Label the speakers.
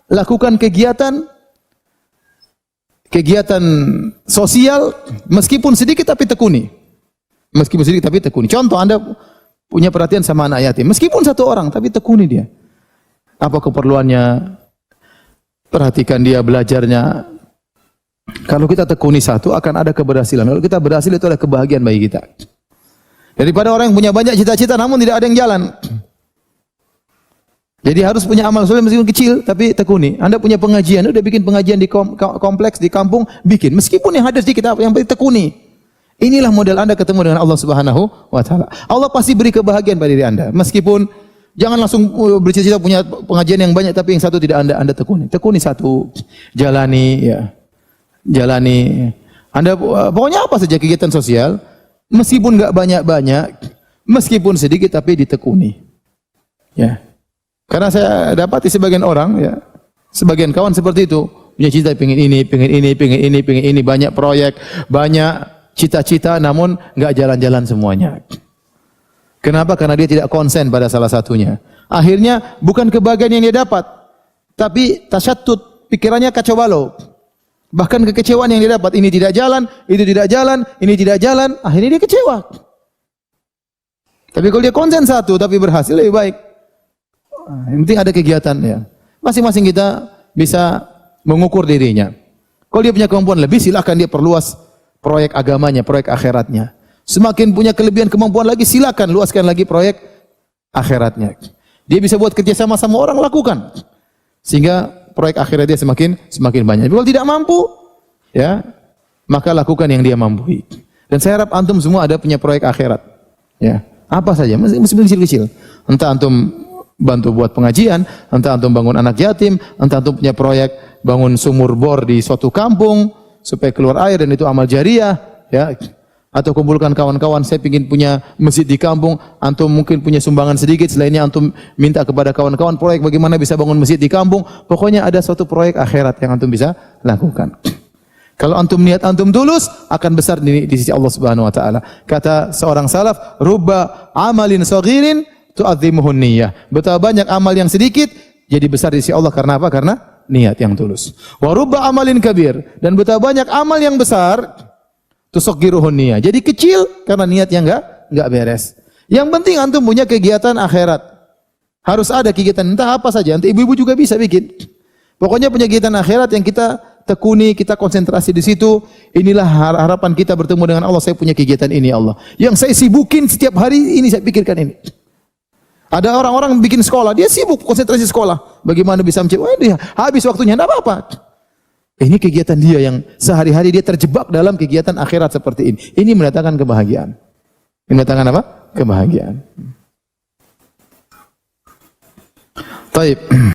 Speaker 1: lakukan kegiatan sosial meskipun sedikit tapi tekuni. Meskipun sedikit tapi tekuni. Contoh, Anda punya perhatian sama anak yatim, meskipun satu orang tapi tekuni dia. Apa keperluannya? Perhatikan dia belajarnya. Kalau kita tekuni satu akan ada keberhasilan. Kalau kita berhasil itu adalah kebahagiaan bagi kita. Daripada orang yang punya banyak cita-cita namun tidak ada yang jalan. Jadi harus punya amal soleh meskipun kecil tapi tekuni. Anda punya pengajian, udah bikin pengajian di kompleks, di kampung, bikin. Meskipun yang ada sedikit, yang penting tekuni. Inilah model Anda ketemu dengan Allah Subhanahu wa taala. Allah pasti beri kebahagiaan pada diri Anda. Meskipun jangan langsung bercita-cita punya pengajian yang banyak tapi yang satu tidak Anda tekuni. Tekuni satu, jalani ya. Jalani. Anda pokoknya apa saja kegiatan sosial, meskipun enggak banyak-banyak, meskipun sedikit tapi ditekuni. Ya. Karena saya dapati sebagian orang ya, sebagian kawan seperti itu, punya cita pengen ini, banyak proyek, banyak cita-cita namun enggak jalan-jalan semuanya. Kenapa? Karena dia tidak konsen pada salah satunya. Akhirnya bukan kebahagiaan yang dia dapat, tapi tasyattut, pikirannya kacau balau. Bahkan kekecewaan yang dia dapat, ini tidak jalan, itu tidak jalan, ini tidak jalan, akhirnya dia kecewa. Tapi kalau dia konsen satu tapi berhasil lebih baik. Yang penting ada kegiatan ya. Masing-masing kita bisa mengukur dirinya. Kalau dia punya kemampuan lebih, silakan dia perluas proyek agamanya, proyek akhiratnya. Semakin punya kelebihan kemampuan lagi, silakan luaskan lagi proyek akhiratnya. Dia bisa buat kerja sama orang, lakukan. Sehingga proyek akhirat dia semakin banyak. Tapi kalau tidak mampu, ya, maka lakukan yang dia mampu. Dan saya harap antum semua ada punya proyek akhirat. Ya, apa saja, meskipun kecil-kecil. Entah antum bantu buat pengajian, entah antum bangun anak yatim, entah antum punya proyek bangun sumur bor di suatu kampung supaya keluar air dan itu amal jariah, ya. Atau kumpulkan kawan-kawan, saya ingin punya masjid di kampung, antum mungkin punya sumbangan sedikit, selainnya antum minta kepada kawan-kawan proyek bagaimana bisa bangun masjid di kampung. Pokoknya ada suatu proyek akhirat yang antum bisa lakukan. Kalau antum niat antum tulus, akan besar di sisi Allah Subhanahu wa taala. Kata seorang salaf, rubba amalin saghirin tu'azzimuhun niyyah. Betapa banyak amal yang sedikit jadi besar di sisi Allah karena apa? Karena niat yang tulus. Wa rubba amalin kabir, dan betapa banyak amal yang besar tusaghiruhun niyyah. Jadi kecil karena niatnya enggak beres. Yang penting antum punya kegiatan akhirat. Harus ada kegiatan entah apa saja. Nanti ibu-ibu juga bisa bikin. Pokoknya punya kegiatan akhirat yang kita tekuni, kita konsentrasi di situ. Inilah harapan kita bertemu dengan Allah. Saya punya kegiatan ini Allah. Yang saya sibukin setiap hari ini, saya pikirkan ini. Ada orang-orang bikin sekolah, dia sibuk konsentrasi sekolah. Bagaimana bisa menciptakan? Dia habis waktunya, tidak apa-apa. Ini kegiatan dia yang sehari-hari dia terjebak dalam kegiatan akhirat seperti ini. Ini mendatangkan kebahagiaan. Ini mendatangkan apa? Kebahagiaan. Baik.